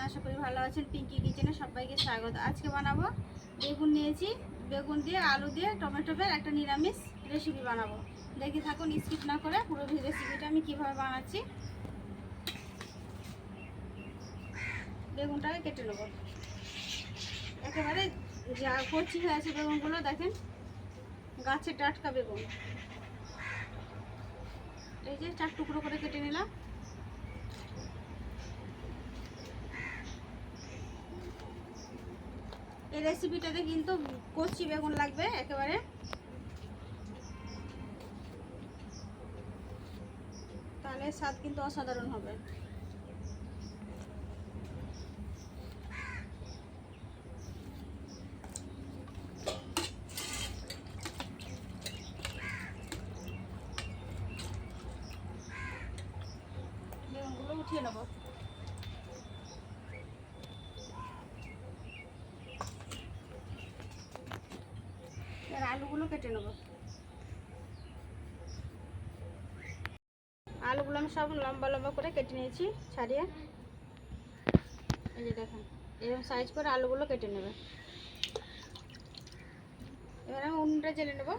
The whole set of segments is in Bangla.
আশা করি ভালো আছেন। পিঙ্কি কিচেনে সবাইকে স্বাগত। আজকে বানাবো বেগুন নিয়েছি, বেগুন দিয়ে আলু দিয়ে টমেটোর একটা নিরামিষ রেসিপি বানাবো। দেখি থাকুন, স্কিপ না করে পুরো রেসিপিটা আমি কিভাবে বানাচ্ছি। বেগুনটাকে কেটে নেবো, একেবারে যা কচি হয়ে আছে বেগুনগুলো, দেখেন গাছের টাটকা বেগুন। এই যে 4 টুকরো করে কেটে নিলাম। এই রেসিপিটাতে কিন্তু কচি বেগুন লাগবে একেবারে, তাহলে স্বাদ কিন্তু অসাধারণ হবে। বেগুনগুলো উঠিয়ে নেব। এর আলুগুলো কেটে নেব। আলুগুলো আমি সব লম্বা লম্বা করে কেটে নিয়েছি ছাড়িয়ে। এই যে দেখেন, এরকম সাইজ করে আলুগুলো কেটে নেবে। এবার আমি উনুনটা জ্বেলে নেব।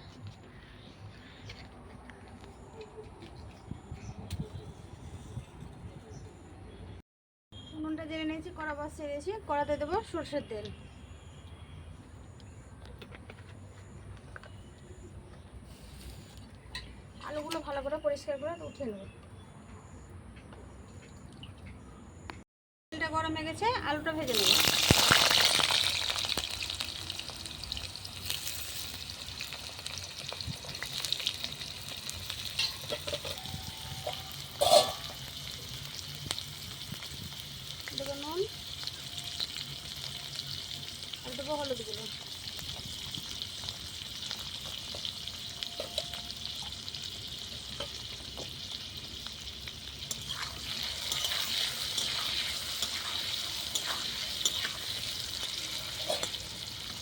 উনুনটা জ্বেলে নিয়েছি, কড়া বসিয়ে দিয়েছি। কড়াতে দেবো সরষের তেল। আলুগুলো ভালো করে পরিষ্কার করে উঠিয়ে নেব। তেলটা গরম হয়ে গেছে, আলুটা ভেজে নেব। দেবো নুন আর দেবো হলুদ গুঁড়ো।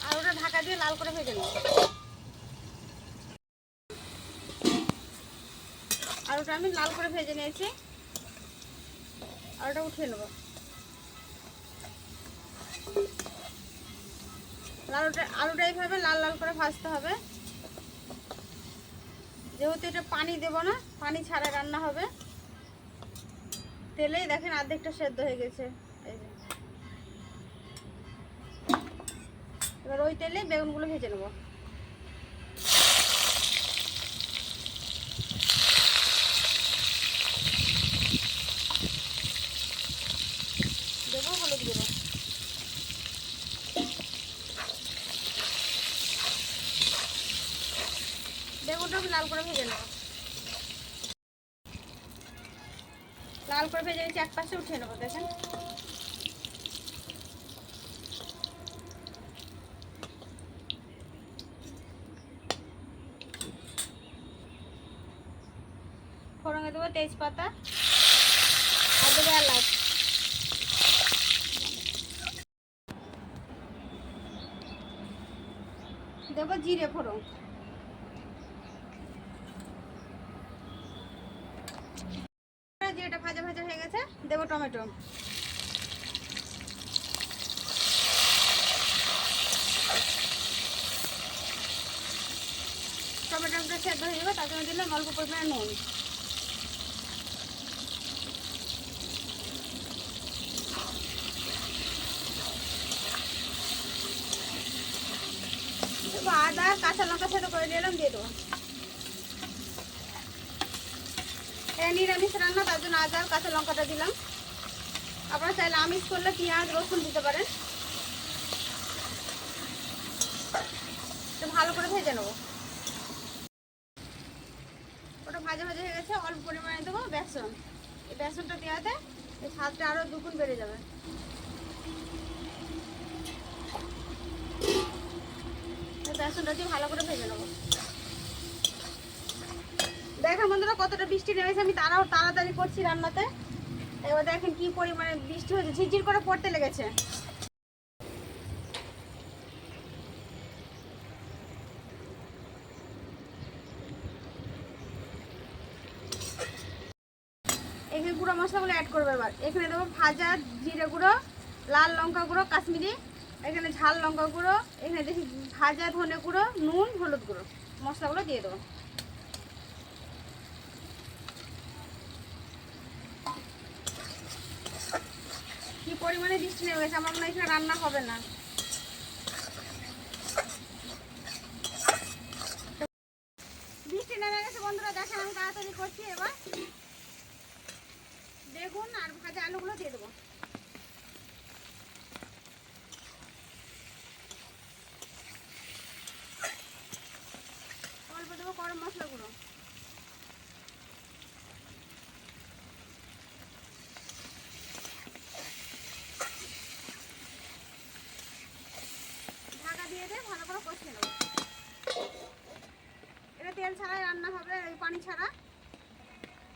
আলুটা ঢাকা দিয়ে লাল করে ভেজে নেব। আলুটা আমি লাল করে ভেজে নিয়েছি, আলুটা উঠিয়ে নেব। আলুটা এইভাবে লাল লাল করে ভাজতে হবে, যেহেতু এটা পানি দেব না, পানি ছাড়া রান্না হবে। তেলেই দেখেন অর্ধেকটা সেদ্ধ হয়ে গেছে। এই যে এবার ওই তেলে বেগুনগুলো ভেজে নেব। দেবো হলুদ গুঁড়ো। বেগুনটা আমি লাল করে ভেজে নেব। লাল করে ভেজে নিচ্ছি, এক পাশে উঠিয়ে নেবো। দেখেন ফোড়নে দেবো তেজপাতা আর দেবো এলাচ। দেবো জিরে ফোড়ন। জিরেটা ভাজা ভাজা হয়ে গেছে, দেবো টমেটো। টমেটোটা সেদ্ধ হয়ে যাবে, তার জন্য দিলাম অল্প পরিমাণে নুন। আদা কাঁচা লঙ্কা সেদ্ধ করে দিলাম, দিয়ে দেবো। এটা নিরামিষ রান্না, তার জন্য আদা আর কাঁচা লঙ্কাটা দিলাম। আপনারা চাইলে আমিষ করলে পেঁয়াজ রসুন দিতে পারেন। ভালো করে ভেজে নেবো। ওটা ভাজা ভাজা হয়ে গেছে, অল্প পরিমাণে দেবো বেসন। এই বেসনটা দেওয়াতে এই স্বাদটা আরও দুগুণ বেড়ে যাবে। বেসনটা দিয়ে ভালো করে ভেজে নেবো। দেখেন বন্ধুরা কতটা বৃষ্টি নেমেছে, আমি তাড়াতাড়ি করছি রান্নাতে। এবার দেখেন কি পরিমাণে বৃষ্টি হয়েছে, ঝিরঝির করে পড়তে লেগেছে। এখানে গুঁড়ো মশলাগুলো অ্যাড করবো। এবার এখানে দেবো ভাজা জিরে গুঁড়ো, লাল লঙ্কা গুঁড়ো কাশ্মীরি, এখানে ঝাল লঙ্কা গুঁড়ো, এখানে দেখি ভাজা ধনে গুঁড়ো, নুন, হলুদ গুঁড়ো, মশলাগুলো দিয়ে দেবো। কি পরিমাণে বৃষ্টি নেমে গেছে, আমার মনে হয় এখানে রান্না হবে না। বৃষ্টি নেমে গেছে বন্ধুরা, দেখেন আমি তাড়াতাড়ি করছি। এবার বেগুন আর ভাজা আলুগুলো দিয়ে দেবো। অল্প দেবো গরম মশলাগুলো। ঢাকা দিয়ে দিয়ে ভালো করে কষিয়ে নেবো। এটা তেল ছাড়াই রান্না হবে, এই পানি ছাড়া,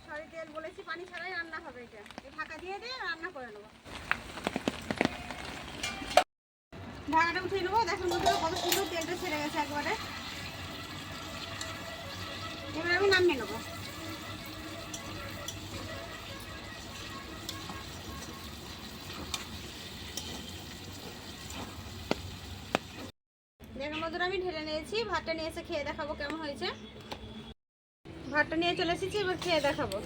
সরি তেল বলেছি, পানি ছাড়াই রান্না হবে। এটা এই ঢাকা দিয়ে দিয়ে রান্না করে নেবো। ঢাকাটা উঠিয়ে নেবো। দেখুন বন্ধুরা কত সুন্দর তেলটা ছেড়ে গেছে একবারে। এবার আমি নামিয়ে নেবো। দেখুন বন্ধুরা আমি ঢেলে নিয়েছি, ভাতটা নিয়ে এসে খেয়ে দেখাবো কেমন হয়েছে। ভাতটা নিয়ে চলে এসেছি, এবার খেয়ে দেখাবো।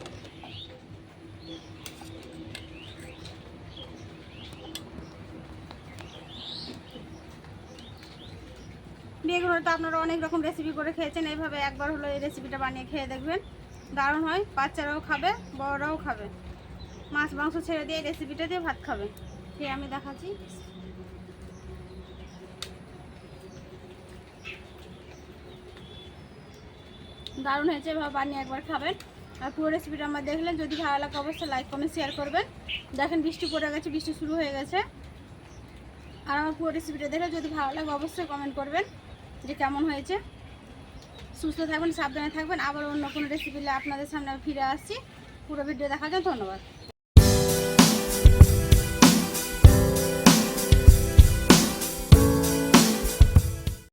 বেগুন তো আপনারা অনেক রকম রেসিপি করে খেয়েছেন, এইভাবে একবার হলো এই রেসিপিটা বানিয়ে খেয়ে দেখবেন, দারুণ হয়। বাচ্চারাও খাবে, বড়রাও খাবে। মাছ মাংস ছেড়ে দিয়ে এই রেসিপিটা দিয়ে ভাত খাবে। খেয়ে আমি দেখাচ্ছি। দারুণ হয়েছে, এভাবে বানিয়ে একবার খাবেন। আর পুরো রেসিপিটা আমার দেখলেন, যদি ভালো লাগে অবশ্যই লাইক কমেন্ট শেয়ার করবেন। দেখেন বৃষ্টি পড়ে গেছে, বৃষ্টি শুরু হয়ে গেছে। আর আমার পুরো রেসিপিটা দেখলে যদি ভালো লাগে অবশ্যই কমেন্ট করবেন যে কেমন হয়েছে। সুস্থ থাকবেন, সাবধানে থাকবেন। আবার অন্য কোনো রেসিপি আপনাদের সামনে ফিরে আসছি। পুরো ভিডিও দেখার জন্য ধন্যবাদ।